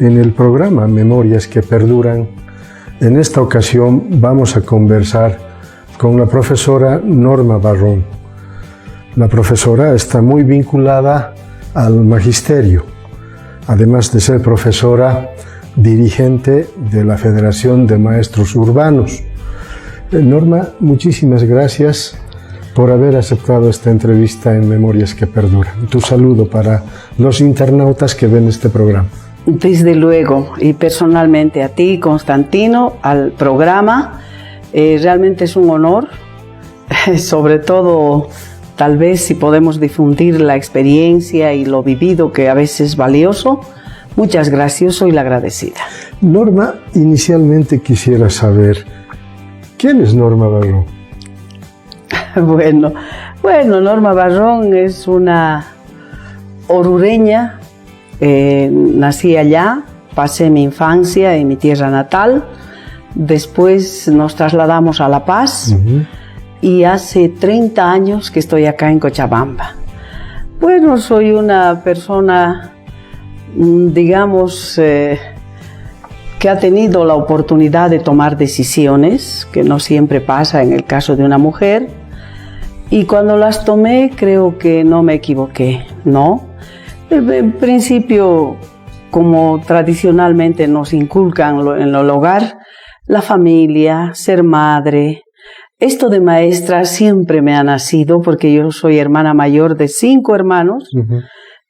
en el programa Memorias que Perduran. En esta ocasión vamos a conversar con la profesora Norma Barrón. La profesora está muy vinculada al magisterio, además de ser profesora dirigente de la Federación de Maestros Urbanos. Norma, muchísimas gracias por haber aceptado esta entrevista en Memorias que Perduran. Tu saludo para los internautas que ven este programa. Desde luego, y personalmente a ti, Constantino, al programa. Realmente es un honor, sobre todo tal vez si podemos difundir la experiencia y lo vivido, que a veces es valioso. Muchas gracias, soy la agradecida. Norma, inicialmente quisiera saber, ¿quién es Norma Barrón? Bueno, Norma Barrón es una orureña. Nací allá, pasé mi infancia en mi tierra natal. Después nos trasladamos a La Paz y hace 30 años que estoy acá en Cochabamba. Bueno, soy una persona, digamos, que ha tenido la oportunidad de tomar decisiones, que no siempre pasa en el caso de una mujer, y cuando las tomé creo que no me equivoqué, ¿no? En principio, como tradicionalmente nos inculcan en el hogar, la familia, ser madre. Esto de maestra siempre me ha nacido porque yo soy hermana mayor de 5 hermanos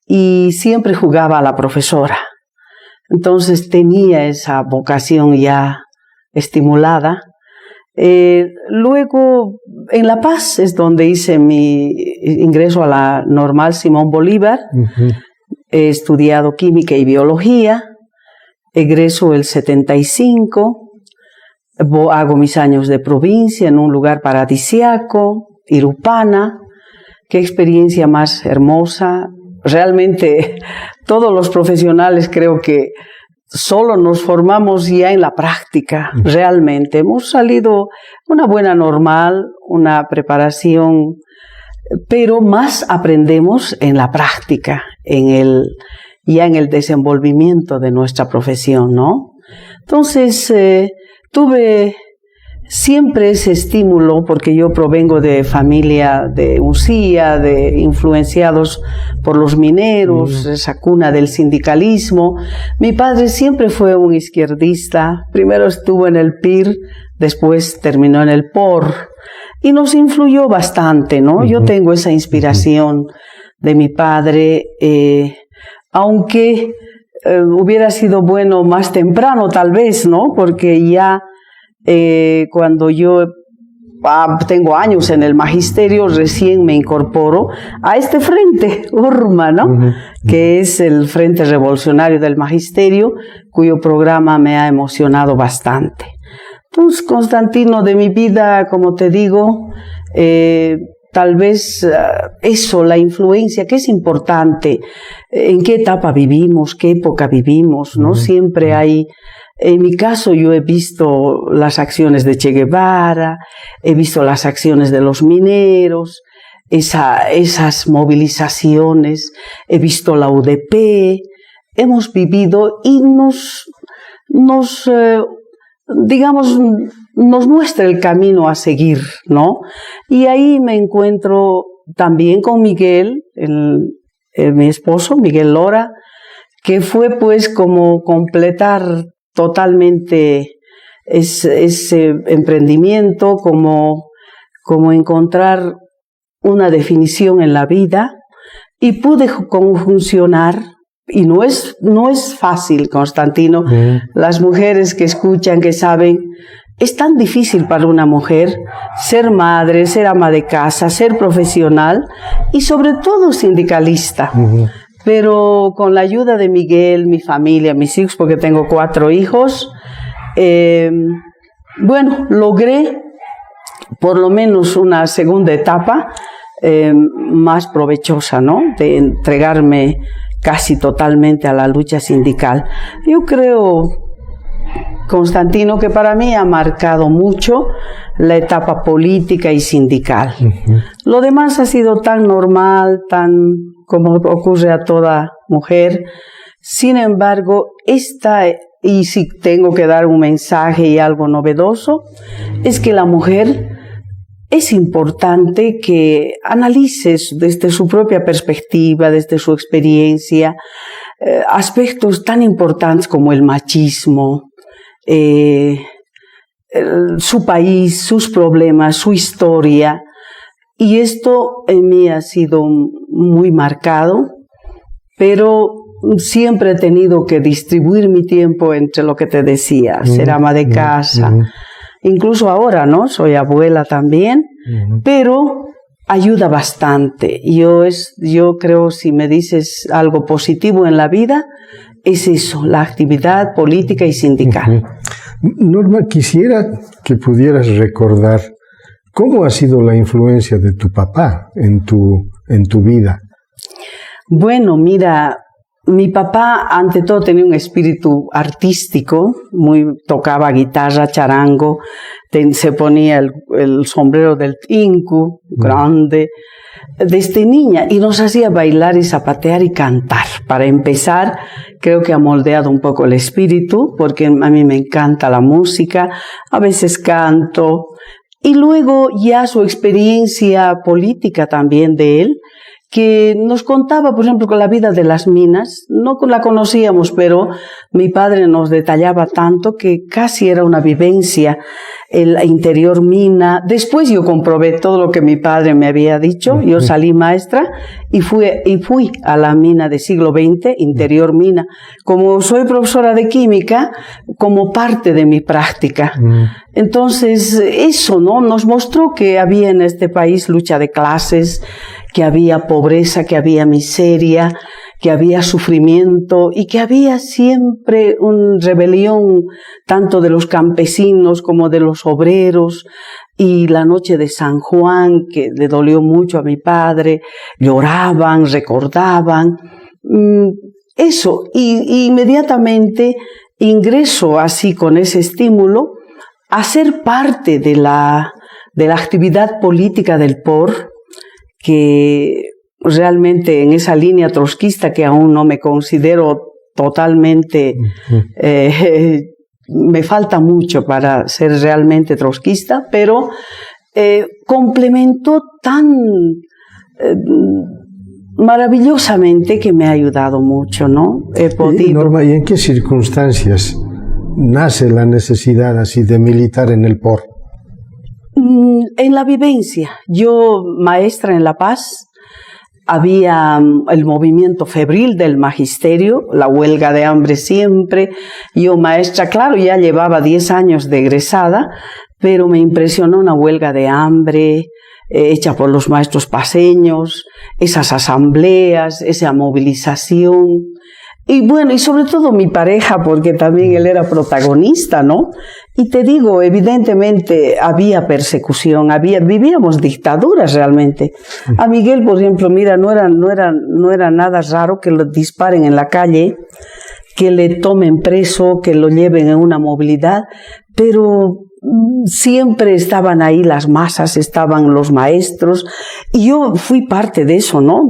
y siempre jugaba a la profesora. Entonces tenía esa vocación ya estimulada. Luego en La Paz es donde hice mi ingreso a la Normal Simón Bolívar. He estudiado química y biología. Egreso el 75. Hago mis años de provincia en un lugar paradisiaco, Irupana. Qué experiencia más hermosa. Realmente todos los profesionales creo que solo nos formamos ya en la práctica. Realmente hemos salido una buena normal, una preparación, pero más aprendemos en la práctica, ya en el desenvolvimiento de nuestra profesión, ¿no? Entonces, tuve siempre ese estímulo, porque yo provengo de familia de Uncía, influenciados por los mineros, esa cuna del sindicalismo. Mi padre siempre fue un izquierdista, primero estuvo en el PIR, después terminó en el POR, y nos influyó bastante, ¿no? Yo tengo esa inspiración de mi padre, aunque hubiera sido bueno más temprano tal vez, ¿no? Porque ya cuando yo tengo años en el magisterio, recién me incorporo a este frente, URMA, ¿no? Que es el Frente Revolucionario del Magisterio, cuyo programa me ha emocionado bastante. Entonces, Constantino, de mi vida, como te digo, tal vez eso, la influencia, que es importante, en qué etapa vivimos, qué época vivimos, ¿no? Siempre hay. En mi caso, yo he visto las acciones de Che Guevara, he visto las acciones de los mineros, esas movilizaciones, he visto la UDP, hemos vivido y nos muestra el camino a seguir, ¿no? Y ahí me encuentro también con Miguel, mi esposo, Miguel Lora, que fue pues como completar totalmente ese emprendimiento, como encontrar una definición en la vida, y pude conjuncionar, y no es fácil, Constantino. Las mujeres que escuchan, que saben, es tan difícil para una mujer ser madre, ser ama de casa, ser profesional y sobre todo sindicalista. Pero con la ayuda de Miguel, mi familia, mis hijos, porque tengo 4 hijos, logré por lo menos una segunda etapa más provechosa, ¿no? De entregarme casi totalmente a la lucha sindical. Yo creo, Constantino, que para mí ha marcado mucho la etapa política y sindical. Lo demás ha sido tan normal, tan como ocurre a toda mujer, Sin embargo, y si tengo que dar un mensaje y algo novedoso, es que la mujer es importante que analices desde su propia perspectiva, desde su experiencia, aspectos tan importantes como el machismo, su país, sus problemas, su historia. Y esto en mí ha sido muy marcado, pero siempre he tenido que distribuir mi tiempo entre lo que te decía, ser ama de casa. Incluso ahora, ¿no? Soy abuela también, pero ayuda bastante. Yo creo, si me dices algo positivo en la vida, es eso, la actividad política y sindical. Norma, quisiera que pudieras recordar cómo ha sido la influencia de tu papá en tu vida. Bueno, mira, mi papá ante todo tenía un espíritu artístico, tocaba guitarra, charango, se ponía el sombrero del tinku, grande, desde niña, y nos hacía bailar y zapatear y cantar. Para empezar, creo que ha moldeado un poco el espíritu, porque a mí me encanta la música, a veces canto, y luego ya su experiencia política también de él, que nos contaba, por ejemplo, con la vida de las minas. No la conocíamos, pero mi padre nos detallaba tanto que casi era una vivencia el interior mina. Después yo comprobé todo lo que mi padre me había dicho. Yo salí maestra y fui a la mina de siglo XX, interior mina. Como soy profesora de química, como parte de mi práctica. Entonces, eso, ¿no? Nos mostró que había en este país lucha de clases, que había pobreza, que había miseria, que había sufrimiento y que había siempre una rebelión tanto de los campesinos como de los obreros. Y la noche de San Juan, que le dolió mucho a mi padre, lloraban, recordaban. Eso, y inmediatamente ingreso así con ese estímulo a ser parte de la actividad política del POR, que realmente en esa línea trotskista que aún no me considero totalmente, me falta mucho para ser realmente trotskista, pero complementó tan maravillosamente que me ha ayudado mucho, ¿no? He podido... Norma, ¿y en qué circunstancias nace la necesidad así de militar en el POR? En la vivencia. Yo, maestra en La Paz, había el movimiento febril del magisterio, la huelga de hambre siempre. Yo, maestra, claro, ya llevaba 10 años de egresada, pero me impresionó una huelga de hambre hecha por los maestros paseños, esas asambleas, esa movilización. Y bueno, y sobre todo mi pareja, porque también él era protagonista, ¿no? Y te digo, evidentemente había persecución, vivíamos dictaduras realmente. A Miguel, por ejemplo, mira, no era nada raro que lo disparen en la calle, que le tomen preso, que lo lleven en una movilidad, pero siempre estaban ahí las masas, estaban los maestros, y yo fui parte de eso, ¿no?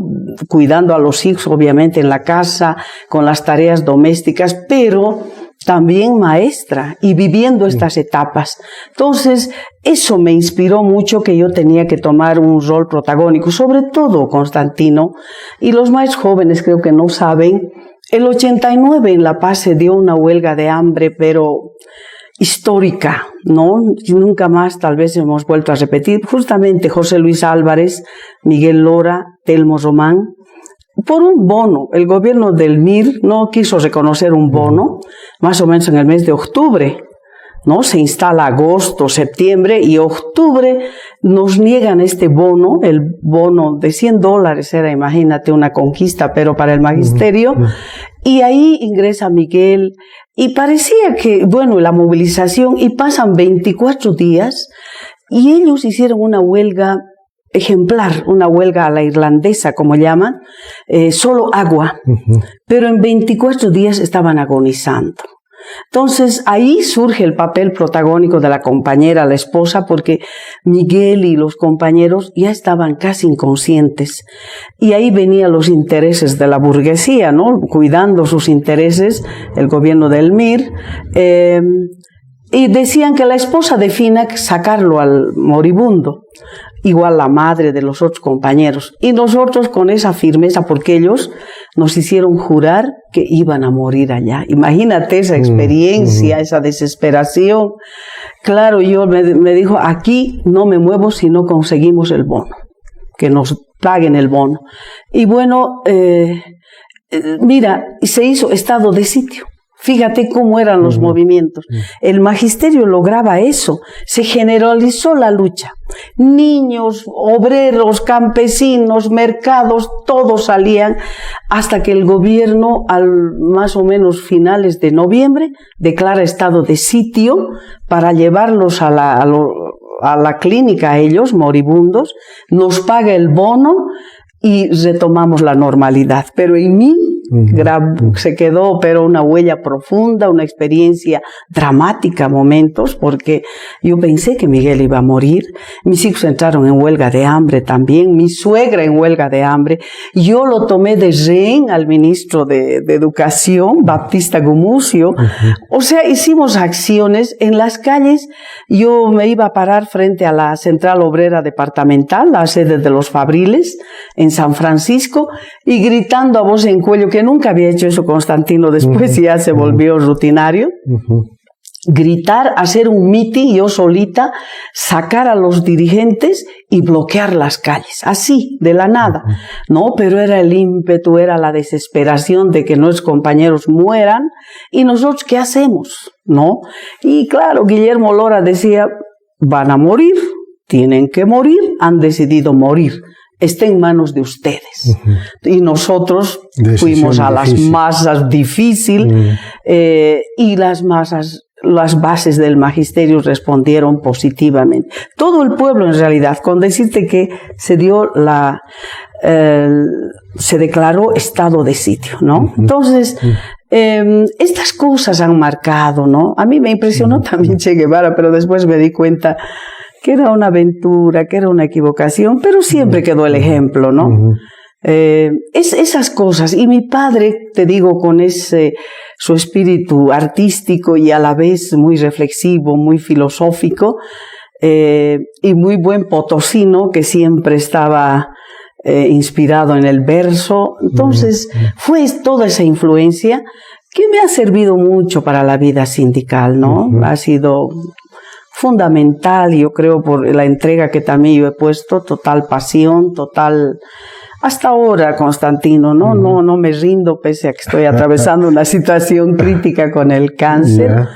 Cuidando a los hijos, obviamente, en la casa, con las tareas domésticas, pero también maestra y viviendo estas etapas. Entonces, eso me inspiró mucho, que yo tenía que tomar un rol protagónico, sobre todo Constantino, y los más jóvenes creo que no saben. El 89 en La Paz se dio una huelga de hambre, pero histórica, ¿no? Y nunca más tal vez hemos vuelto a repetir. Justamente José Luis Álvarez, Miguel Lora, Telmo Román, por un bono. El gobierno del MIR no quiso reconocer un bono, más o menos en el mes de octubre, ¿no? Se instala agosto, septiembre, y octubre nos niegan este bono, el bono de $100 era, imagínate, una conquista, pero para el magisterio, y ahí ingresa Miguel, y parecía que, bueno, la movilización, y pasan 24 días, y ellos hicieron una huelga ejemplar, una huelga a la irlandesa, como llaman, solo agua, pero en 24 días estaban agonizando. Entonces ahí surge el papel protagónico de la compañera, la esposa, porque Miguel y los compañeros ya estaban casi inconscientes. Y ahí venían los intereses de la burguesía, ¿no? Cuidando sus intereses, el gobierno del MIR. Y decían que la esposa defina sacarlo al moribundo, igual la madre de los otros compañeros. Y nosotros con esa firmeza, porque ellos nos hicieron jurar que iban a morir allá. Imagínate esa experiencia, esa desesperación. Claro, yo me dijo, aquí no me muevo si no conseguimos el bono, que nos paguen el bono. Y bueno, mira, se hizo estado de sitio. Fíjate cómo eran los movimientos. El magisterio lograba eso. Se generalizó la lucha. Niños, obreros, campesinos, mercados, todos salían hasta que el gobierno, al más o menos finales de noviembre, declara estado de sitio para llevarlos a la clínica, a ellos, moribundos, nos paga el bono y retomamos la normalidad. Pero en mí se quedó pero una huella profunda, una experiencia dramática, momentos, porque yo pensé que Miguel iba a morir. Mis hijos entraron en huelga de hambre también, mi suegra en huelga de hambre. Yo lo tomé de rehén al ministro de Educación, Baptista Gumucio. O sea, hicimos acciones en las calles. Yo me iba a parar frente a la Central Obrera Departamental, la sede de los Fabriles, en San Francisco, y gritando a voz en cuello, que nunca había hecho eso Constantino, después ya se volvió rutinario, gritar, hacer un mitin, yo solita, sacar a los dirigentes y bloquear las calles, así, de la nada, ¿no? Pero era el ímpetu, era la desesperación de que nuestros compañeros mueran, y nosotros, ¿qué hacemos? ¿No? Y claro, Guillermo Lora decía, van a morir, tienen que morir, han decidido morir. Está en manos de ustedes. Y nosotros fuimos a las masas difíciles, y las masas, las bases del magisterio respondieron positivamente. Todo el pueblo, en realidad, con decirte que se dio se declaró estado de sitio, ¿no? Entonces, estas cosas han marcado, ¿no? A mí me impresionó también Che Guevara, pero después me di cuenta que era una aventura, que era una equivocación, pero siempre quedó el ejemplo, ¿no? Esas cosas. Y mi padre, te digo, con su espíritu artístico y a la vez muy reflexivo, muy filosófico, y muy buen potosino, que siempre estaba inspirado en el verso. Entonces, fue toda esa influencia que me ha servido mucho para la vida sindical, ¿no? Ha sido fundamental, yo creo, por la entrega que también yo he puesto, total pasión, total, hasta ahora, Constantino, ¿no? No me rindo, pese a que estoy atravesando una situación crítica con el cáncer,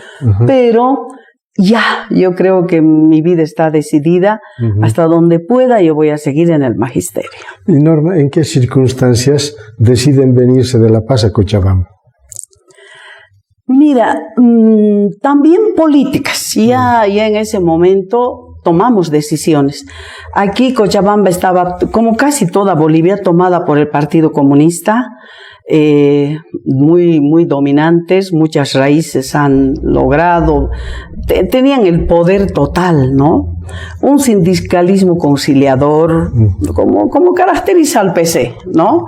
pero ya, yo creo que mi vida está decidida, hasta donde pueda yo voy a seguir en el magisterio. Y Norma, ¿en qué circunstancias deciden venirse de La Paz a Cochabamba? Mira, también políticas. Ya en ese momento tomamos decisiones. Aquí Cochabamba estaba, como casi toda Bolivia, tomada por el Partido Comunista, muy dominantes, muchas raíces han logrado, tenían el poder total, ¿no? Un sindicalismo conciliador, como caracteriza al PC, ¿no?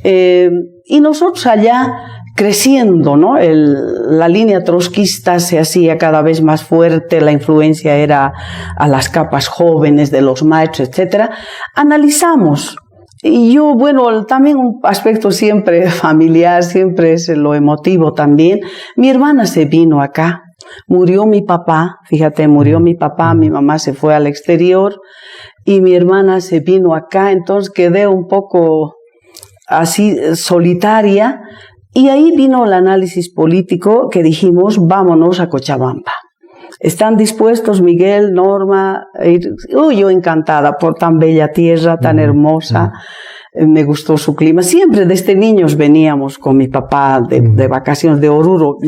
Y nosotros allá creciendo, ¿no? La línea trotskista se hacía cada vez más fuerte, la influencia era a las capas jóvenes de los maestros, etcétera. Analizamos. Y yo, bueno, también un aspecto siempre familiar, siempre es lo emotivo también. Mi hermana se vino acá. Murió mi papá, fíjate, murió mi papá, mi mamá se fue al exterior y mi hermana se vino acá, entonces quedé un poco así solitaria. Y ahí vino el análisis político que dijimos, vámonos a Cochabamba. ¿Están dispuestos Miguel, Norma? Yo encantada por tan bella tierra, tan hermosa. Me gustó su clima. Siempre desde niños veníamos con mi papá de vacaciones de Oruro,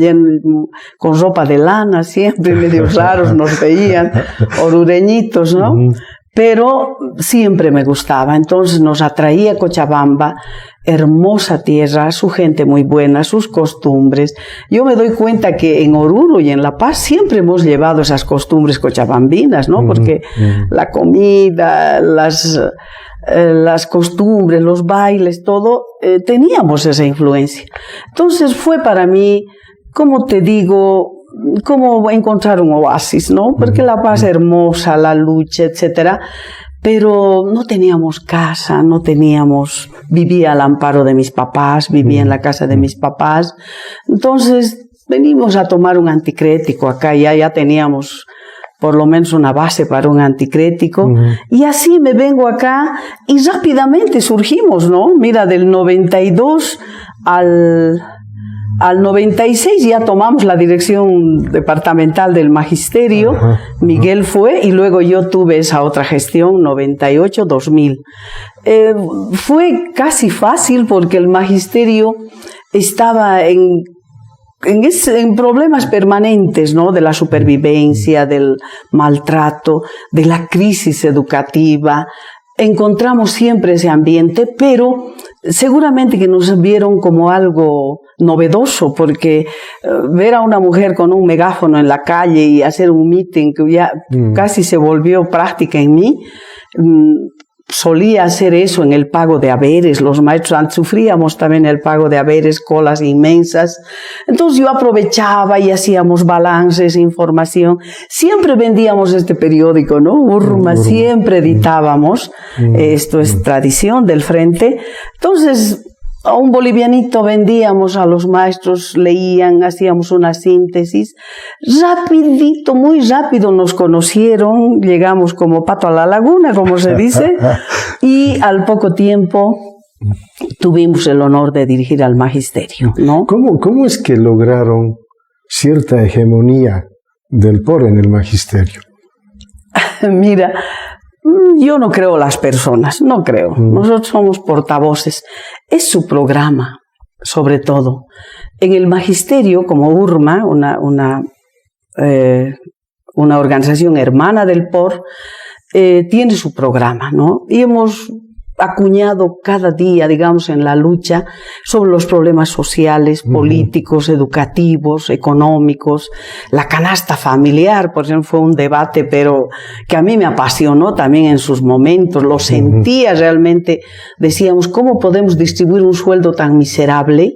con ropa de lana, siempre medio raros nos veían, orureñitos, ¿no? pero siempre me gustaba. Entonces nos atraía Cochabamba, hermosa tierra, su gente muy buena, sus costumbres. Yo me doy cuenta que en Oruro y en La Paz siempre hemos llevado esas costumbres cochabambinas, ¿no? Porque la comida, las costumbres, los bailes, todo, teníamos esa influencia. Entonces fue para mí, como te digo, como encontrar un oasis, ¿no? Porque La Paz es hermosa, la lucha, etcétera, pero no teníamos casa, vivía al amparo de mis papás, vivía en la casa de mis papás. Entonces venimos a tomar un anticrético acá, ya teníamos por lo menos una base para un anticrético, y así me vengo acá y rápidamente surgimos, ¿no? Mira, del 92 al 96 ya tomamos la dirección departamental del magisterio. Miguel fue, y luego yo tuve esa otra gestión, 98-2000. Fue casi fácil porque el magisterio estaba en problemas permanentes, ¿no? De la supervivencia, del maltrato, de la crisis educativa. Encontramos siempre ese ambiente, pero seguramente que nos vieron como algo novedoso, porque ver a una mujer con un megáfono en la calle y hacer un meeting que ya casi se volvió práctica en mí. Solía hacer eso en el pago de haberes, los maestros sufríamos también el pago de haberes, colas inmensas. Entonces yo aprovechaba y hacíamos balances, información. Siempre vendíamos este periódico, ¿no? Urma, siempre editábamos. Esto es tradición del Frente. Entonces, a un bolivianito vendíamos, a los maestros leían, hacíamos una síntesis. Rapidito, muy rápido nos conocieron, llegamos como pato a la laguna, como se dice, y al poco tiempo tuvimos el honor de dirigir al magisterio, ¿no? ¿Cómo es que lograron cierta hegemonía del POR en el magisterio? Mira, yo no creo las personas, no creo. Nosotros somos portavoces. Es su programa, sobre todo. En el magisterio, como URMA, una organización hermana del POR, tiene su programa, ¿no? Y hemos acuñado cada día, digamos, en la lucha sobre los problemas sociales, políticos, educativos, económicos, la canasta familiar, por ejemplo, fue un debate, pero que a mí me apasionó también en sus momentos, lo sentía realmente, decíamos, ¿cómo podemos distribuir un sueldo tan miserable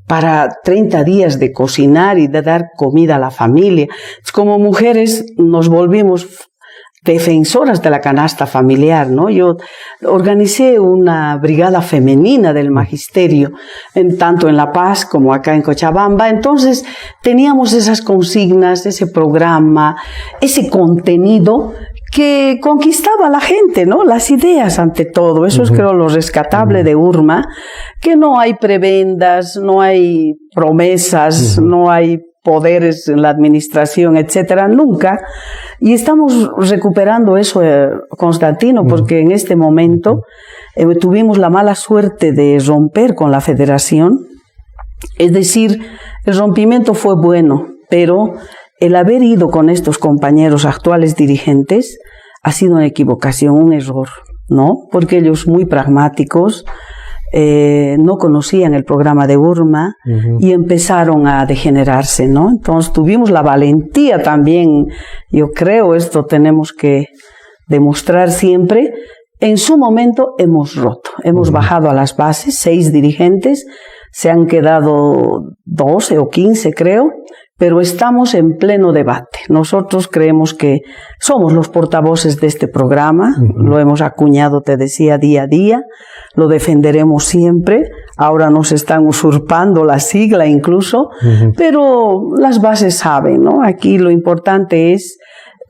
para 30 días de cocinar y de dar comida a la familia? Como mujeres nos volvimos defensoras de la canasta familiar, ¿no? Yo organicé una brigada femenina del magisterio, tanto en La Paz como acá en Cochabamba. Entonces teníamos esas consignas, ese programa, ese contenido que conquistaba a la gente, ¿no? Las ideas ante todo. Eso es, creo, lo rescatable de URMA, que no hay prebendas, no hay promesas, no hay poderes en la administración, etcétera, nunca. Y estamos recuperando eso, Constantino, porque en este momento tuvimos la mala suerte de romper con la federación. Es decir, el rompimiento fue bueno, pero el haber ido con estos compañeros actuales dirigentes ha sido una equivocación, un error, ¿no? Porque ellos muy pragmáticos, no conocían el programa de URMA y empezaron a degenerarse, ¿no? Entonces tuvimos la valentía también, yo creo, esto tenemos que demostrar siempre. En su momento hemos roto, hemos bajado a las bases, 6 dirigentes, se han quedado 12 o 15 creo, pero estamos en pleno debate. Nosotros creemos que somos los portavoces de este programa, lo hemos acuñado, te decía, día a día, lo defenderemos siempre. Ahora nos están usurpando la sigla incluso, pero las bases saben, ¿no? Aquí lo importante es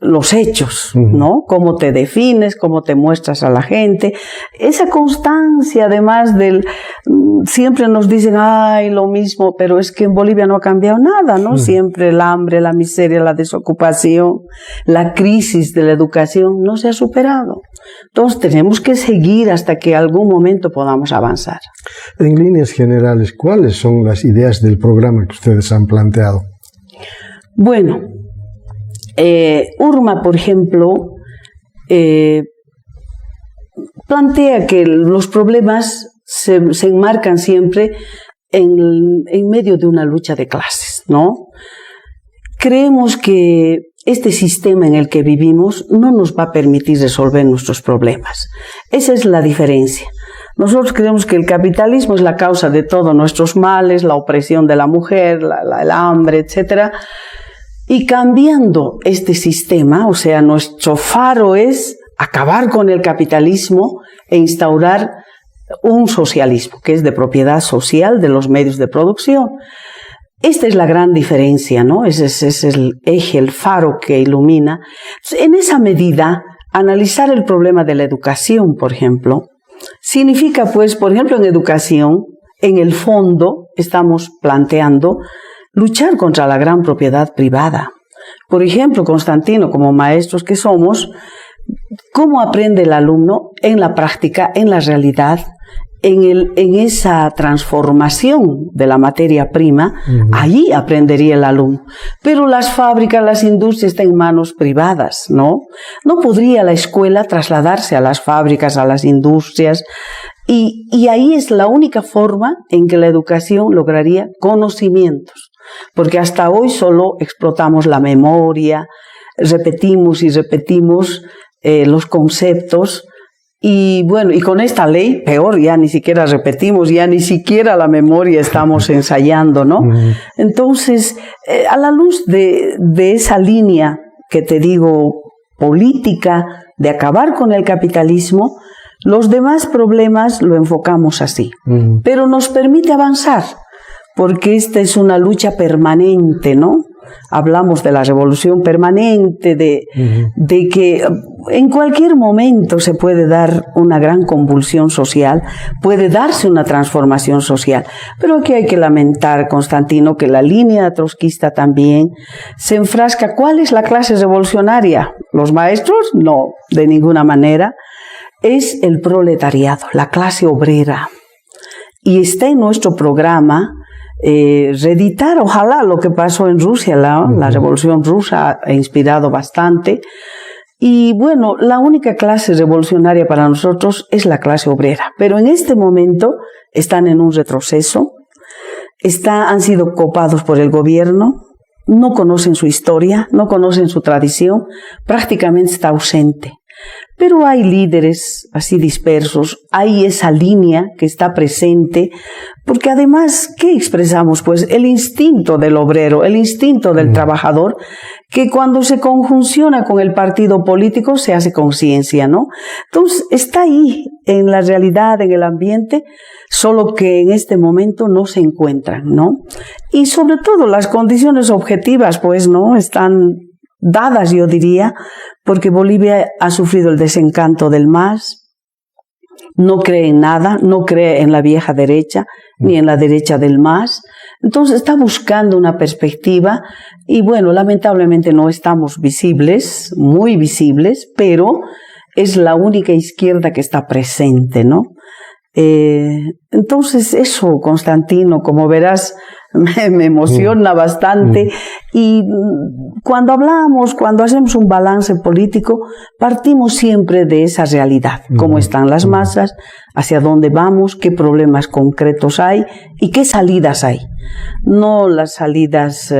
los hechos, ¿no? Cómo te defines, cómo te muestras a la gente. Esa constancia, además siempre nos dicen, ay, lo mismo, pero es que en Bolivia no ha cambiado nada, ¿no? Siempre el hambre, la miseria, la desocupación, la crisis de la educación no se ha superado. Entonces tenemos que seguir hasta que algún momento podamos avanzar. En líneas generales, ¿cuáles son las ideas del programa que ustedes han planteado? Bueno, URMA, por ejemplo, plantea que los problemas se enmarcan siempre en medio de una lucha de clases, ¿no? Creemos que este sistema en el que vivimos no nos va a permitir resolver nuestros problemas. Esa es la diferencia. Nosotros creemos que el capitalismo es la causa de todos nuestros males, la opresión de la mujer, el hambre, etc. Y cambiando este sistema, o sea, nuestro faro es acabar con el capitalismo e instaurar un socialismo, que es de propiedad social de los medios de producción. Esta es la gran diferencia, ¿no? Ese es el eje, el faro que ilumina. En esa medida, analizar el problema de la educación, por ejemplo, significa, pues, por ejemplo, en educación, en el fondo, estamos planteando luchar contra la gran propiedad privada. Por ejemplo, Constantino, como maestros que somos, ¿cómo aprende el alumno en la práctica, en la realidad? En esa transformación de la materia prima, allí aprendería el alumno. Pero las fábricas, las industrias están en manos privadas, ¿no? No podría la escuela trasladarse a las fábricas, a las industrias, y ahí es la única forma en que la educación lograría conocimientos. Porque hasta hoy solo explotamos la memoria, repetimos y repetimos los conceptos. Y bueno, y con esta ley, peor, ya ni siquiera repetimos, ya ni siquiera la memoria estamos ensayando, ¿no? Entonces, a la luz de esa línea que te digo, política, de acabar con el capitalismo, los demás problemas lo enfocamos así. Pero nos permite avanzar, porque esta es una lucha permanente, ¿no? Hablamos de la revolución permanente, de que en cualquier momento se puede dar una gran convulsión social, puede darse una transformación social. Pero aquí hay que lamentar, Constantino, que la línea trotskista también se enfrasca. ¿Cuál es la clase revolucionaria? ¿Los maestros? No, de ninguna manera. Es el proletariado, la clase obrera. Y está en nuestro programa reeditar, ojalá, lo que pasó en Rusia, la revolución rusa ha inspirado bastante. Y bueno, la única clase revolucionaria para nosotros es la clase obrera, pero en este momento están en un retroceso, han sido copados por el gobierno, no conocen su historia, no conocen su tradición, prácticamente está ausente. Pero hay líderes así dispersos, hay esa línea que está presente, porque además, ¿qué expresamos? Pues el instinto del obrero, el instinto del trabajador, que cuando se conjunciona con el partido político se hace conciencia, ¿no? Entonces, está ahí, en la realidad, en el ambiente, solo que en este momento no se encuentran, ¿no? Y sobre todo las condiciones objetivas, pues, ¿no? Están dadas, yo diría, porque Bolivia ha sufrido el desencanto del MAS, no cree en nada, no cree en la vieja derecha, ni en la derecha del MAS, entonces está buscando una perspectiva, y bueno, lamentablemente no estamos visibles, muy visibles, pero es la única izquierda que está presente, ¿no? Entonces eso, Constantino, como verás, me emociona bastante, y cuando hablamos, cuando hacemos un balance político, partimos siempre de esa realidad, cómo están las masas, hacia dónde vamos, qué problemas concretos hay y qué salidas hay. No las salidas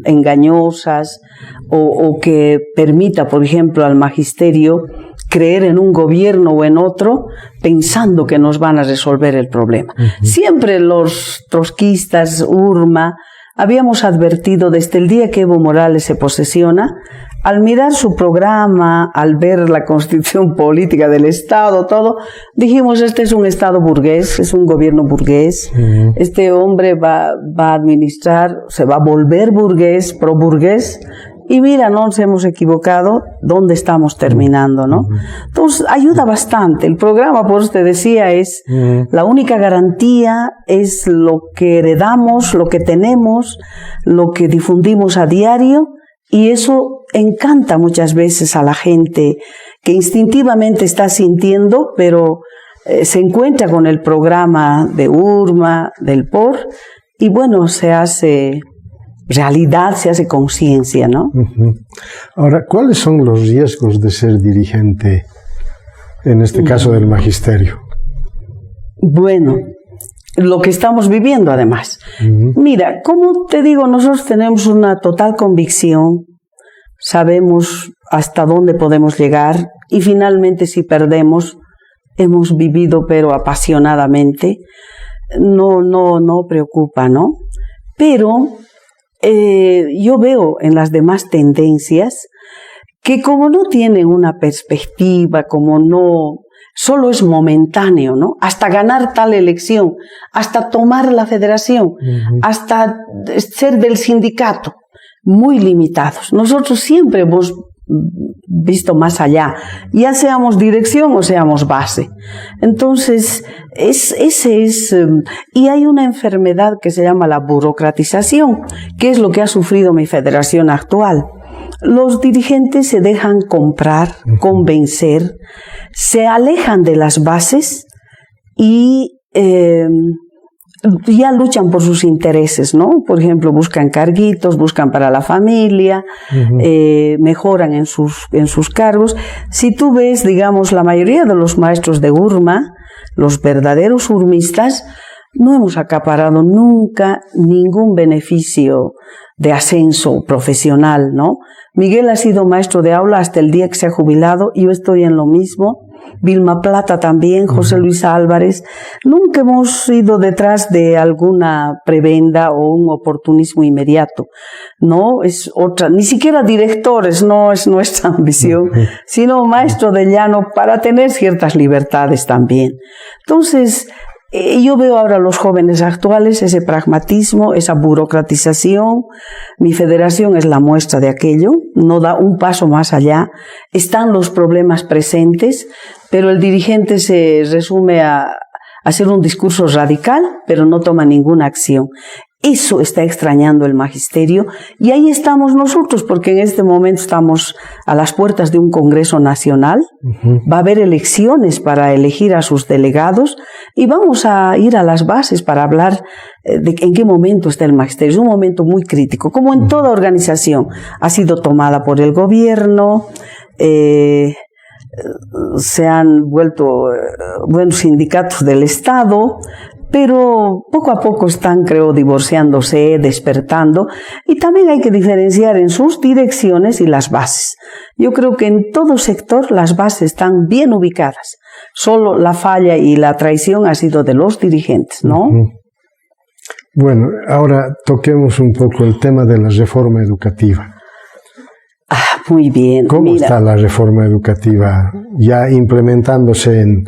engañosas o que permita, por ejemplo, al magisterio creer en un gobierno o en otro pensando que nos van a resolver el problema. Siempre los trotskistas, URMA, habíamos advertido desde el día que Evo Morales se posesiona, al mirar su programa, al ver la constitución política del Estado, todo, dijimos, este es un Estado burgués, es un gobierno burgués, este hombre va a administrar, se va a volver burgués, pro-burgués. Y mira, no nos hemos equivocado, ¿dónde estamos terminando, no? Entonces, ayuda bastante. El programa, por eso te decía, es la única garantía, es lo que heredamos, lo que tenemos, lo que difundimos a diario, y eso encanta muchas veces a la gente que instintivamente está sintiendo, pero se encuentra con el programa de URMA, del POR, y bueno, se hace realidad, se hace conciencia, ¿no? Ahora, ¿cuáles son los riesgos de ser dirigente en este caso del magisterio? Bueno, lo que estamos viviendo además. Mira, como te digo, nosotros tenemos una total convicción, sabemos hasta dónde podemos llegar y finalmente si perdemos, hemos vivido pero apasionadamente, no preocupa, ¿no? Pero yo veo en las demás tendencias que como no tienen una perspectiva, como no, solo es momentáneo, ¿no? Hasta ganar tal elección, hasta tomar la federación, hasta ser del sindicato, muy limitados. Nosotros siempre hemos visto más allá, ya seamos dirección o seamos base. Entonces, y hay una enfermedad que se llama la burocratización, que es lo que ha sufrido mi federación actual. Los dirigentes se dejan comprar, convencer, se alejan de las bases y ya luchan por sus intereses, ¿no? Por ejemplo, buscan carguitos, buscan para la familia, mejoran en sus cargos. Si tú ves, digamos, la mayoría de los maestros de Urma, los verdaderos urmistas, no hemos acaparado nunca ningún beneficio de ascenso profesional, ¿no? Miguel ha sido maestro de aula hasta el día que se ha jubilado, yo estoy en lo mismo. Vilma Plata también, José Luis Álvarez. Nunca hemos ido detrás de alguna prebenda o un oportunismo inmediato. No es otra, ni siquiera directores, no es nuestra ambición, sino maestro de llano para tener ciertas libertades también. Entonces, yo veo ahora a los jóvenes actuales ese pragmatismo, esa burocratización. Mi federación es la muestra de aquello, no da un paso más allá. Están los problemas presentes, pero el dirigente se resume a hacer un discurso radical, pero no toma ninguna acción. Eso está extrañando el magisterio y ahí estamos nosotros, porque en este momento estamos a las puertas de un Congreso Nacional, va a haber elecciones para elegir a sus delegados y vamos a ir a las bases para hablar de en qué momento está el magisterio. Es un momento muy crítico, como en toda organización, ha sido tomada por el gobierno, se han vuelto buenos sindicatos del Estado, pero poco a poco están, creo, divorciándose, despertando, y también hay que diferenciar en sus direcciones y las bases. Yo creo que en todo sector las bases están bien ubicadas, solo la falla y la traición ha sido de los dirigentes, ¿no? Bueno, ahora toquemos un poco el tema de la reforma educativa. Muy bien. ¿Cómo está la reforma educativa ya implementándose en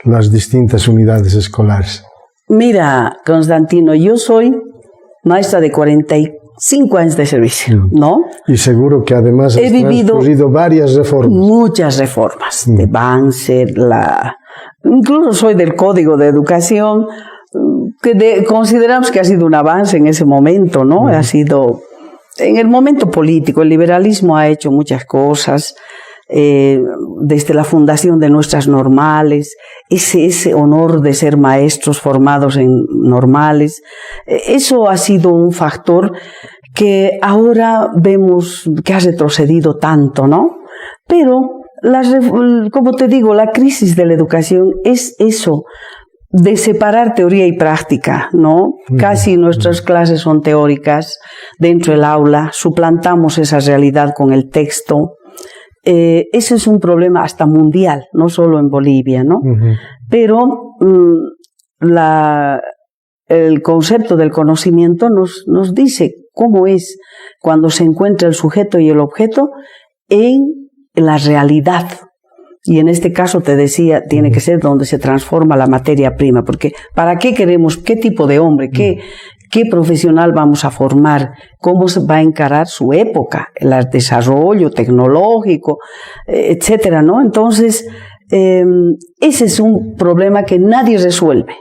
las distintas unidades escolares? Mira, Constantino, yo soy maestra de 45 años de servicio, ¿no? Y seguro que además has transcurrido varias reformas. Muchas reformas, de Banzer, incluso soy del Código de Educación, que consideramos que ha sido un avance en ese momento, ¿no? Ha sido, en el momento político, el liberalismo ha hecho muchas cosas, desde la fundación de nuestras normales, ese honor de ser maestros formados en normales, eso ha sido un factor que ahora vemos que ha retrocedido tanto, ¿no? Pero, como te digo, la crisis de la educación es eso, de separar teoría y práctica, ¿no? Casi nuestras clases son teóricas dentro del aula, suplantamos esa realidad con el texto. Ese es un problema hasta mundial, no solo en Bolivia, ¿no? Pero el concepto del conocimiento nos dice cómo es cuando se encuentra el sujeto y el objeto en la realidad. Y en este caso te decía, tiene que ser donde se transforma la materia prima, porque ¿para qué queremos? ¿Qué tipo de hombre? ¿Qué profesional vamos a formar? ¿Cómo se va a encarar su época? El desarrollo tecnológico, etcétera, ¿no? Entonces, ese es un problema que nadie resuelve.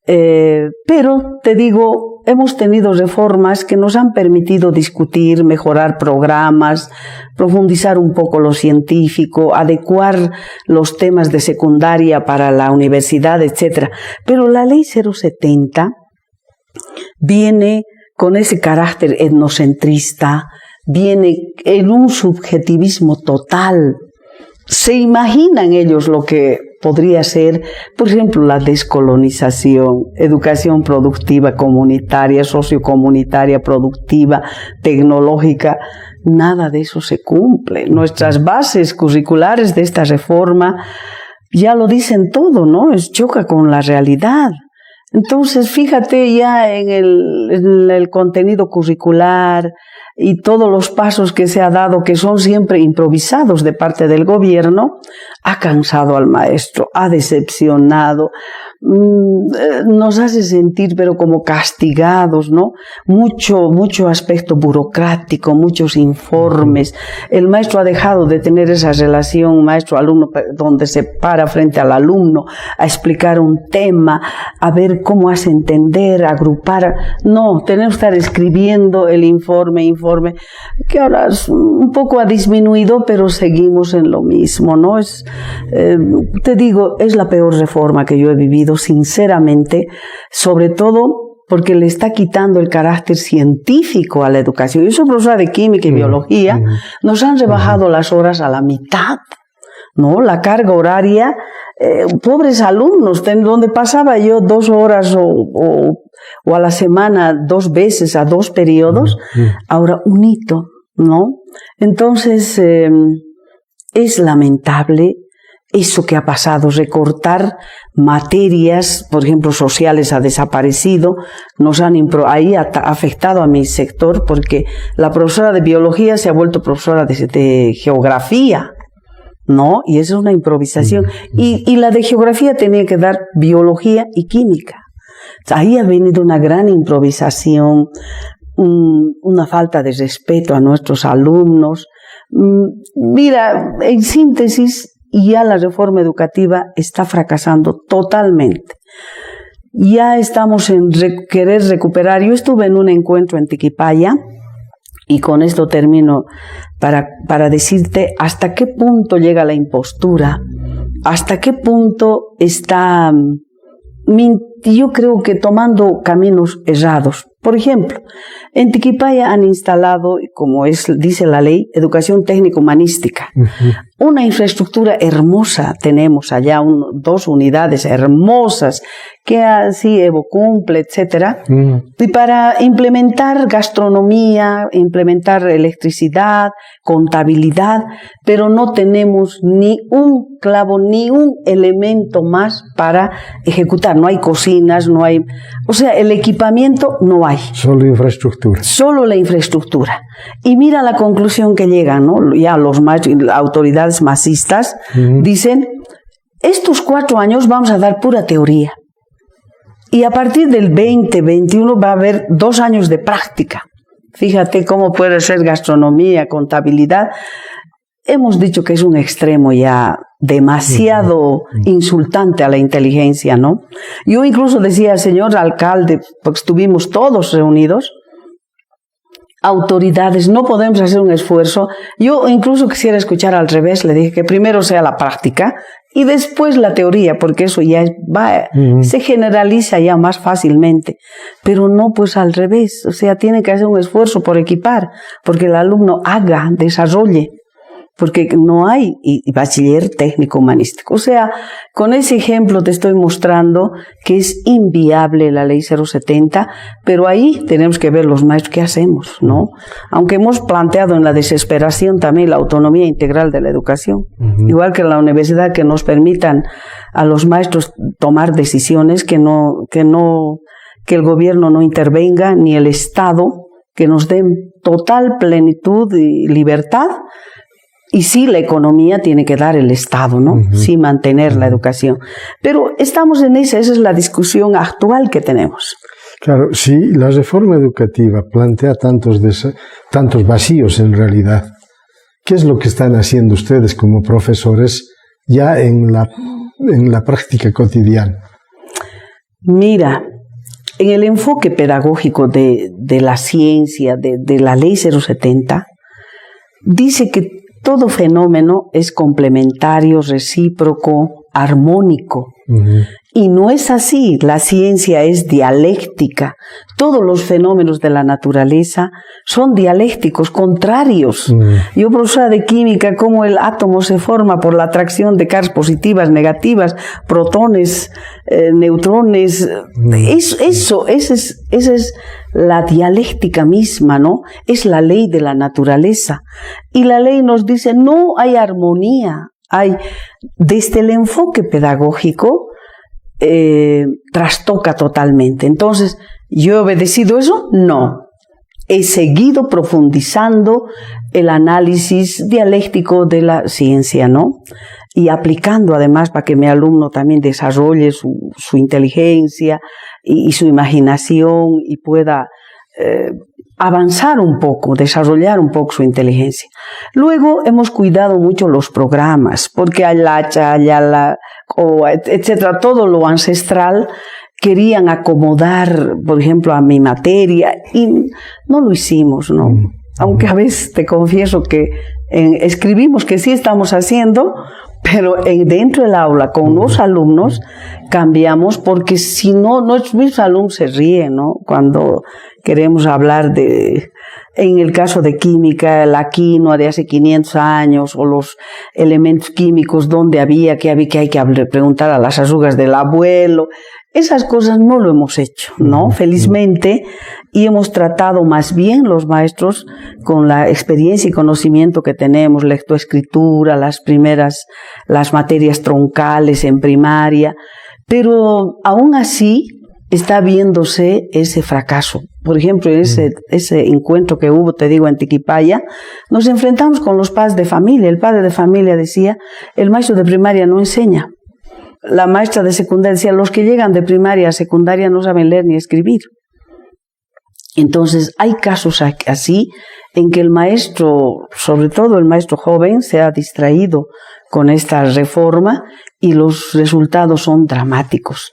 Pero, te digo, hemos tenido reformas que nos han permitido discutir, mejorar programas, profundizar un poco lo científico, adecuar los temas de secundaria para la universidad, etcétera. Pero la ley 070 viene con ese carácter etnocentrista, viene en un subjetivismo total, se imaginan ellos lo que podría ser, por ejemplo, la descolonización, educación productiva comunitaria, sociocomunitaria, productiva, tecnológica. Nada de eso se cumple. Nuestras bases curriculares de esta reforma ya lo dicen todo, ¿no? Choca con la realidad. Entonces, fíjate ya en el contenido curricular y todos los pasos que se ha dado, que son siempre improvisados de parte del gobierno, ha cansado al maestro, ha decepcionado, nos hace sentir pero como castigados, ¿no? Mucho aspecto burocrático, muchos informes. El maestro ha dejado de tener esa relación maestro-alumno donde se para frente al alumno a explicar un tema, a ver cómo hace entender, agrupar. No, tenemos que estar escribiendo el informe, que ahora un poco ha disminuido, pero seguimos en lo mismo, ¿no? Te digo, es la peor reforma que yo he vivido, sinceramente, sobre todo porque le está quitando el carácter científico a la educación. Yo soy profesora de química y biología, nos han rebajado las horas a la mitad, ¿no? La carga horaria, pobres alumnos, donde pasaba yo 2 horas o a la semana 2 veces a 2 periodos, ahora un hito, ¿no? Entonces, es lamentable eso que ha pasado, recortar materias, por ejemplo, sociales ha desaparecido, ahí ha afectado a mi sector porque la profesora de biología se ha vuelto profesora de geografía, ¿no? Y eso es una improvisación. Y la de geografía tenía que dar biología y química. Ahí ha venido una gran improvisación, una falta de respeto a nuestros alumnos. Mira, en síntesis, ya la reforma educativa está fracasando totalmente. Ya estamos en querer recuperar. Yo estuve en un encuentro en Tiquipaya, y con esto termino para decirte hasta qué punto llega la impostura, hasta qué punto está, yo creo que tomando caminos errados. Por ejemplo, en Tiquipaya han instalado, como dice la ley, educación técnico-humanística. Una infraestructura hermosa tenemos allá, 2 unidades hermosas, que así Evo cumple, etcétera. Y para implementar gastronomía, implementar electricidad, contabilidad, pero no tenemos ni un clavo, ni un elemento más para ejecutar. No hay cocinas, no hay, o sea, el equipamiento no hay. Solo infraestructura. Solo la infraestructura. Y mira la conclusión que llegan, ¿no? Ya los autoridades masistas dicen, estos 4 años vamos a dar pura teoría. Y a partir del 2021 va a haber 2 años de práctica. Fíjate cómo puede ser gastronomía, contabilidad. Hemos dicho que es un extremo ya demasiado insultante a la inteligencia, ¿no? Yo incluso decía al señor alcalde, porque estuvimos todos reunidos, autoridades, no podemos hacer un esfuerzo. Yo incluso quisiera escuchar al revés, le dije que primero sea la práctica y después la teoría, porque eso ya se generaliza ya más fácilmente, pero no pues al revés, o sea, tiene que hacer un esfuerzo por equipar, porque el alumno haga, desarrolle, porque no hay bachiller técnico humanístico. O sea, con ese ejemplo te estoy mostrando que es inviable la ley 070, pero ahí tenemos que ver los maestros qué hacemos, ¿no? Aunque hemos planteado en la desesperación también la autonomía integral de la educación, igual que en la universidad, que nos permitan a los maestros tomar decisiones, que el gobierno no intervenga, ni el Estado, que nos den total plenitud y libertad. Y sí, la economía tiene que dar el Estado, ¿no? Sí, mantener la educación. Pero estamos en esa es la discusión actual que tenemos. Claro, si la reforma educativa plantea tantos vacíos en realidad, ¿qué es lo que están haciendo ustedes como profesores ya en la práctica cotidiana? Mira, en el enfoque pedagógico de la ciencia, de la ley 070, dice que todo fenómeno es complementario, recíproco, armónico. Y no es así, la ciencia es dialéctica. Todos los fenómenos de la naturaleza son dialécticos, contrarios. Yo, profesora de química, cómo el átomo se forma por la atracción de cargas positivas, negativas, protones, neutrones. Esa es la dialéctica misma, ¿no? Es la ley de la naturaleza. Y la ley nos dice, no hay armonía. Desde el enfoque pedagógico, trastoca totalmente. Entonces, ¿yo he obedecido eso? No. He seguido profundizando el análisis dialéctico de la ciencia, ¿no? Y aplicando además para que mi alumno también desarrolle su inteligencia y su imaginación y pueda avanzar un poco, desarrollar un poco su inteligencia. Luego hemos cuidado mucho los programas, porque Ayacha, Ayala, etcétera, todo lo ancestral querían acomodar, por ejemplo, a mi materia, y no lo hicimos, ¿no? Aunque a veces te confieso que escribimos que sí estamos haciendo, pero dentro del aula con los alumnos cambiamos, porque si no, mis alumnos se ríen, ¿no? Cuando queremos hablar en el caso de química, la quinoa de hace 500 años, o los elementos químicos, donde había que hay que preguntar a las arrugas del abuelo. Esas cosas no lo hemos hecho, ¿no? Felizmente, y hemos tratado más bien los maestros con la experiencia y conocimiento que tenemos, lectoescritura, las materias troncales en primaria, pero aún así está viéndose ese fracaso. Por ejemplo, ese encuentro que hubo, te digo, en Tiquipaya, nos enfrentamos con los padres de familia. El padre de familia decía, el maestro de primaria no enseña. La maestra de secundaria decía, los que llegan de primaria a secundaria no saben leer ni escribir. Entonces, hay casos así en que el maestro, sobre todo el maestro joven, se ha distraído con esta reforma y los resultados son dramáticos.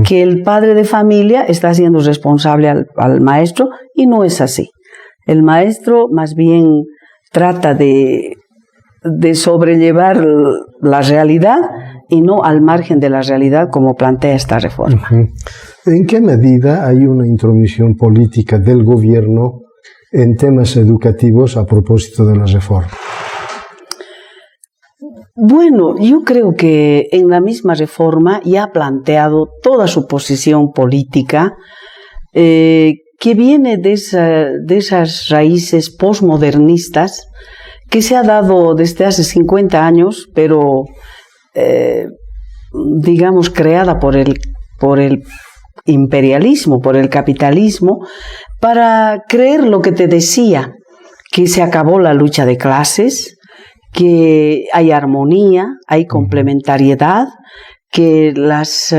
Que el padre de familia está siendo responsable al maestro, y no es así. El maestro más bien trata de sobrellevar la realidad y no al margen de la realidad como plantea esta reforma. ¿En qué medida hay una intromisión política del gobierno en temas educativos a propósito de la reforma? Bueno, yo creo que en la misma reforma ya ha planteado toda su posición política, que viene de esas raíces posmodernistas que se ha dado desde hace 50 años, pero digamos creada por el imperialismo, por el capitalismo, para creer lo que te decía, que se acabó la lucha de clases, que hay armonía, hay complementariedad, que las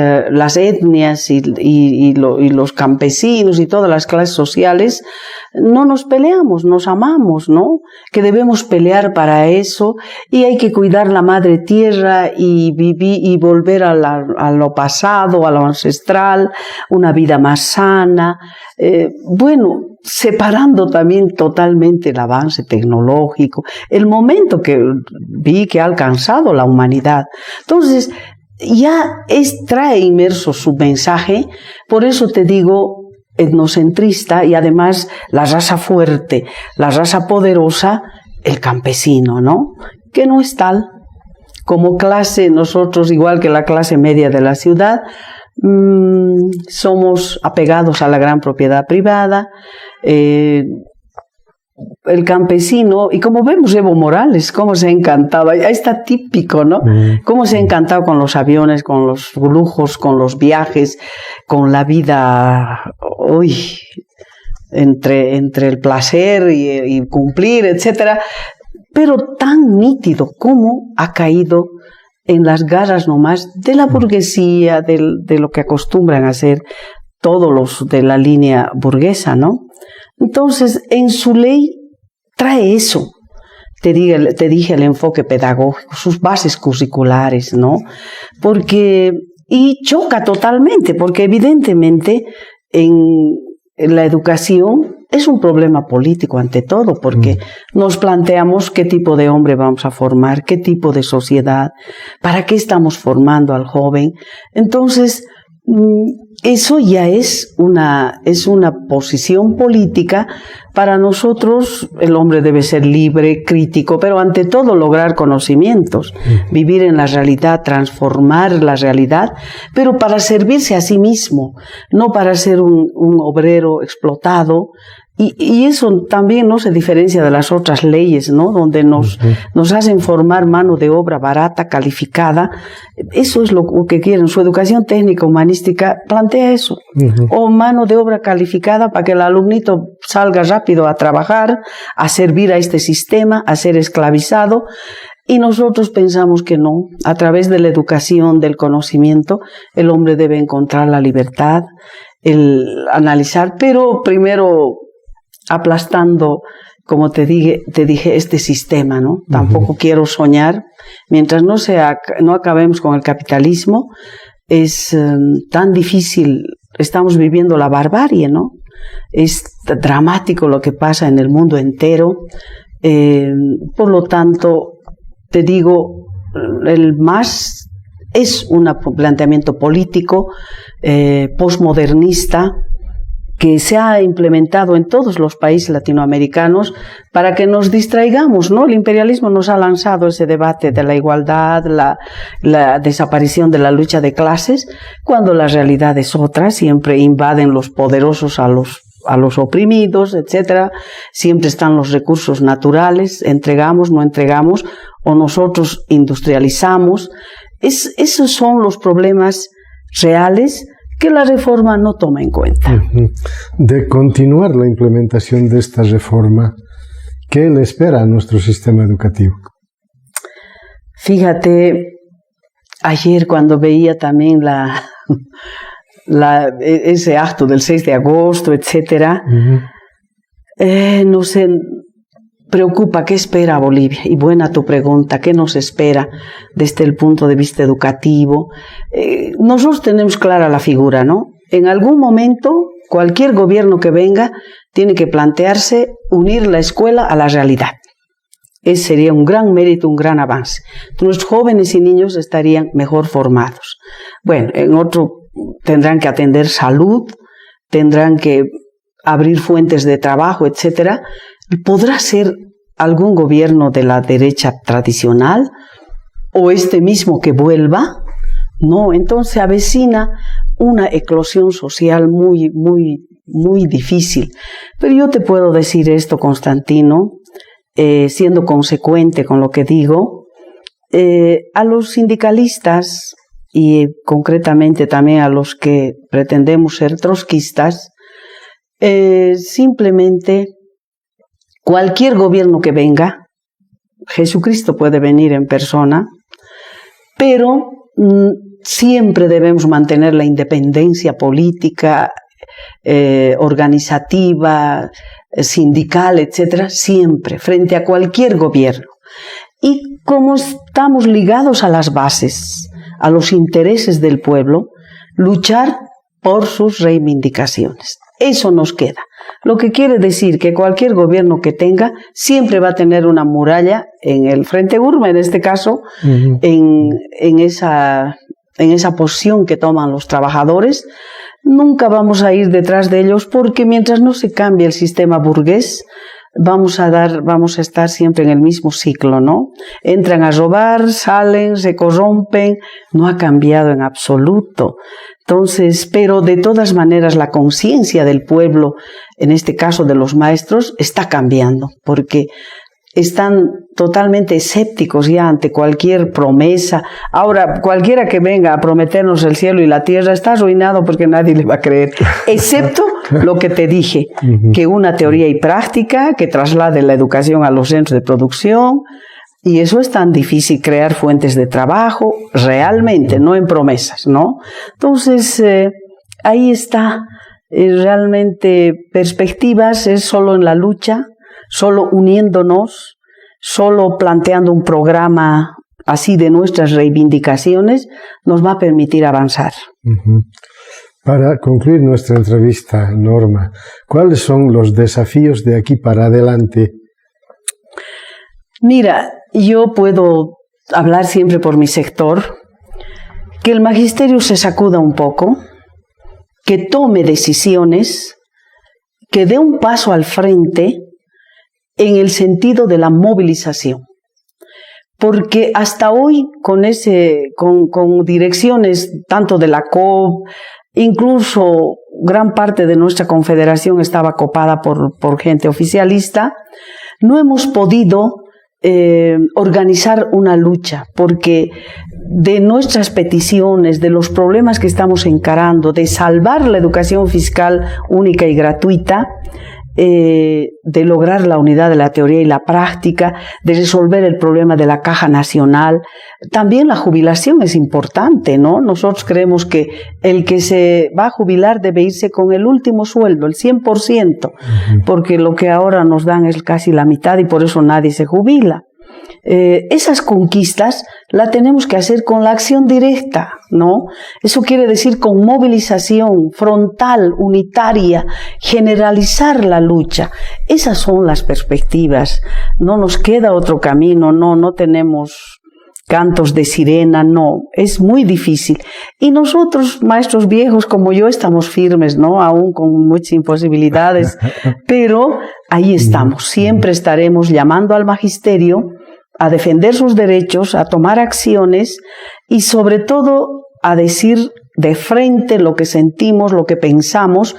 etnias y los campesinos y todas las clases sociales no nos peleamos, nos amamos, ¿no? Que debemos pelear para eso, y hay que cuidar la madre tierra y vivir y volver a lo pasado, a lo ancestral, una vida más sana. Bueno, separando también totalmente el avance tecnológico, el momento que vi que ha alcanzado la humanidad. Entonces, ya trae inmerso su mensaje, por eso te digo etnocentrista, y además la raza fuerte, la raza poderosa, el campesino, ¿no? Que no es tal. Como clase, nosotros, igual que la clase media de la ciudad, somos apegados a la gran propiedad privada. El campesino, y como vemos Evo Morales, cómo se ha encantado, ahí está típico, ¿no? Cómo se ha encantado con los aviones, con los lujos, con los viajes, con la vida, entre el placer y cumplir, etcétera, pero tan nítido como ha caído en las garras nomás de la burguesía, de lo que acostumbran a hacer todos los de la línea burguesa, ¿no? Entonces, en su ley trae eso. Te dije el enfoque pedagógico, sus bases curriculares, ¿no? Y choca totalmente, porque evidentemente en la educación es un problema político ante todo, porque nos planteamos qué tipo de hombre vamos a formar, qué tipo de sociedad, para qué estamos formando al joven. Entonces, eso ya es una posición política. Para nosotros el hombre debe ser libre, crítico, pero ante todo lograr conocimientos, vivir en la realidad, transformar la realidad, pero para servirse a sí mismo, no para ser un obrero explotado. Y eso también no se diferencia de las otras leyes, ¿no? Donde nos hacen formar mano de obra barata, calificada. Eso es lo que quieren. Su educación técnica humanística plantea eso. O mano de obra calificada para que el alumnito salga rápido a trabajar, a servir a este sistema, a ser esclavizado. Y nosotros pensamos que no. A través de la educación, del conocimiento, el hombre debe encontrar la libertad, el analizar, pero primero aplastando, como te dije, este sistema, ¿no? Tampoco quiero soñar. Mientras no acabemos con el capitalismo, es tan difícil. Estamos viviendo la barbarie, ¿no? Es dramático lo que pasa en el mundo entero. Por lo tanto, te digo, es un planteamiento político, posmodernista, que se ha implementado en todos los países latinoamericanos para que nos distraigamos, ¿no? El imperialismo nos ha lanzado ese debate de la igualdad, la desaparición de la lucha de clases, cuando la realidad es otra. Siempre invaden los poderosos a los oprimidos, etcétera. Siempre están los recursos naturales, entregamos, no entregamos, o nosotros industrializamos. Esos son los problemas reales que la reforma no toma en cuenta. De continuar la implementación de esta reforma, ¿qué le espera a nuestro sistema educativo? Fíjate, ayer cuando veía también ese acto del 6 de agosto, etcétera, no sé, preocupa qué espera a Bolivia. Y buena tu pregunta, ¿qué nos espera desde el punto de vista educativo? Nosotros tenemos clara la figura, ¿no? En algún momento, cualquier gobierno que venga tiene que plantearse unir la escuela a la realidad. Ese sería un gran mérito, un gran avance. Nuestros jóvenes y niños estarían mejor formados. Bueno, en otro tendrán que atender salud, tendrán que abrir fuentes de trabajo, etcétera. ¿Podrá ser algún gobierno de la derecha tradicional o este mismo que vuelva? No, entonces avecina una eclosión social muy, muy, muy difícil. Pero yo te puedo decir esto, Constantino, siendo consecuente con lo que digo, a los sindicalistas y concretamente también a los que pretendemos ser trotskistas, simplemente cualquier gobierno que venga, Jesucristo puede venir en persona, pero siempre debemos mantener la independencia política, organizativa, sindical, etcétera, siempre, frente a cualquier gobierno. Y como estamos ligados a las bases, a los intereses del pueblo, luchar por sus reivindicaciones. Eso nos queda. Lo que quiere decir que cualquier gobierno que tenga siempre va a tener una muralla en el Frente Urma, en este caso, en esa posición que toman los trabajadores. Nunca vamos a ir detrás de ellos porque mientras no se cambie el sistema burgués, vamos a estar siempre en el mismo ciclo, ¿no? Entran a robar, salen, se corrompen, no ha cambiado en absoluto. Entonces, pero de todas maneras la conciencia del pueblo, en este caso de los maestros, está cambiando, porque están totalmente escépticos ya ante cualquier promesa. Ahora, cualquiera que venga a prometernos el cielo y la tierra está arruinado porque nadie le va a creer, excepto lo que te dije, que una teoría y práctica que traslade la educación a los centros de producción, y eso es tan difícil, crear fuentes de trabajo realmente, no en promesas, ¿no? Entonces, ahí está, realmente perspectivas, es solo en la lucha, solo uniéndonos, solo planteando un programa así de nuestras reivindicaciones, nos va a permitir avanzar. Para concluir nuestra entrevista, Norma, ¿cuáles son los desafíos de aquí para adelante? Mira, yo puedo hablar siempre por mi sector, que el magisterio se sacuda un poco, que tome decisiones, que dé un paso al frente en el sentido de la movilización. Porque hasta hoy, con direcciones tanto de la COP, incluso gran parte de nuestra confederación estaba copada por gente oficialista, no hemos podido organizar una lucha, porque de nuestras peticiones, de los problemas que estamos encarando, de salvar la educación fiscal única y gratuita, de lograr la unidad de la teoría y la práctica, de resolver el problema de la Caja Nacional. También la jubilación es importante, ¿no? Nosotros creemos que el que se va a jubilar debe irse con el último sueldo, el 100%, porque lo que ahora nos dan es casi la mitad y por eso nadie se jubila. Esas conquistas las tenemos que hacer con la acción directa, ¿no? Eso quiere decir con movilización frontal, unitaria, generalizar la lucha. Esas son las perspectivas. No nos queda otro camino, no tenemos cantos de sirena, no. Es muy difícil. Y nosotros, maestros viejos como yo, estamos firmes, ¿no? Aún con muchas imposibilidades, pero ahí estamos. Siempre estaremos llamando al magisterio a defender sus derechos, a tomar acciones y sobre todo a decir de frente lo que sentimos, lo que pensamos,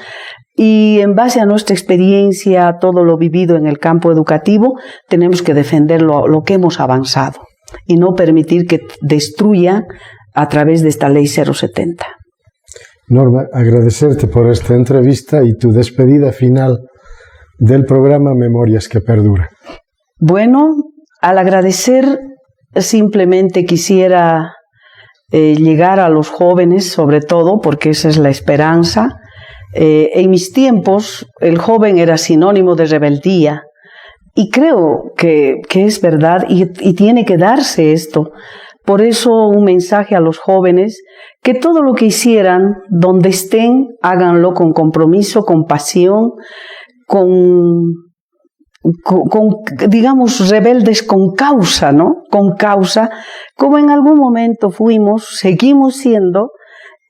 y en base a nuestra experiencia, a todo lo vivido en el campo educativo, tenemos que defender lo que hemos avanzado y no permitir que destruyan a través de esta ley 070. Norma, agradecerte por esta entrevista y tu despedida final del programa Memorias que Perduran. Bueno, al agradecer, simplemente quisiera llegar a los jóvenes, sobre todo, porque esa es la esperanza. En mis tiempos, el joven era sinónimo de rebeldía, y creo que es verdad, y tiene que darse esto. Por eso, un mensaje a los jóvenes, que todo lo que hicieran, donde estén, háganlo con compromiso, con pasión, digamos, rebeldes con causa, ¿no? Con causa, como en algún momento fuimos, seguimos siendo,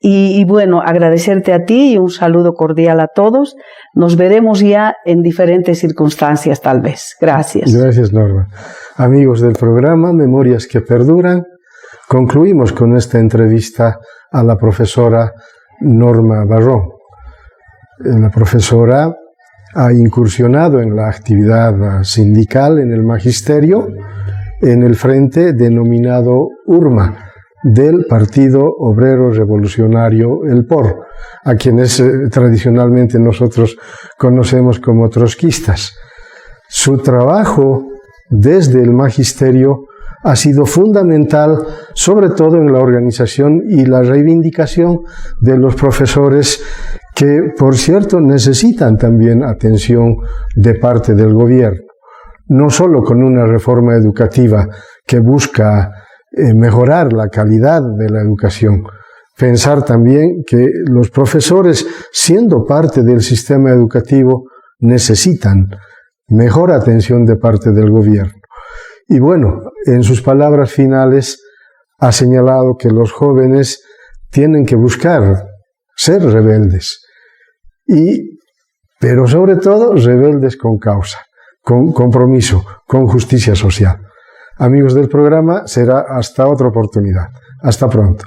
y bueno, agradecerte a ti y un saludo cordial a todos. Nos veremos ya en diferentes circunstancias, tal vez. Gracias. Gracias, Norma. Amigos del programa Memorias que Perduran, concluimos con esta entrevista a la profesora Norma Barrón. La profesora ha incursionado en la actividad sindical en el magisterio, en el frente denominado URMA, del Partido Obrero Revolucionario, el POR, a quienes tradicionalmente nosotros conocemos como trotskistas. Su trabajo desde el magisterio ha sido fundamental, sobre todo en la organización y la reivindicación de los profesores que, por cierto, necesitan también atención de parte del gobierno, no solo con una reforma educativa que busca mejorar la calidad de la educación, pensar también que los profesores, siendo parte del sistema educativo, necesitan mejor atención de parte del gobierno. Y bueno, en sus palabras finales ha señalado que los jóvenes tienen que buscar ser rebeldes, pero sobre todo rebeldes con causa, con compromiso, con justicia social. Amigos del programa, será hasta otra oportunidad. Hasta pronto.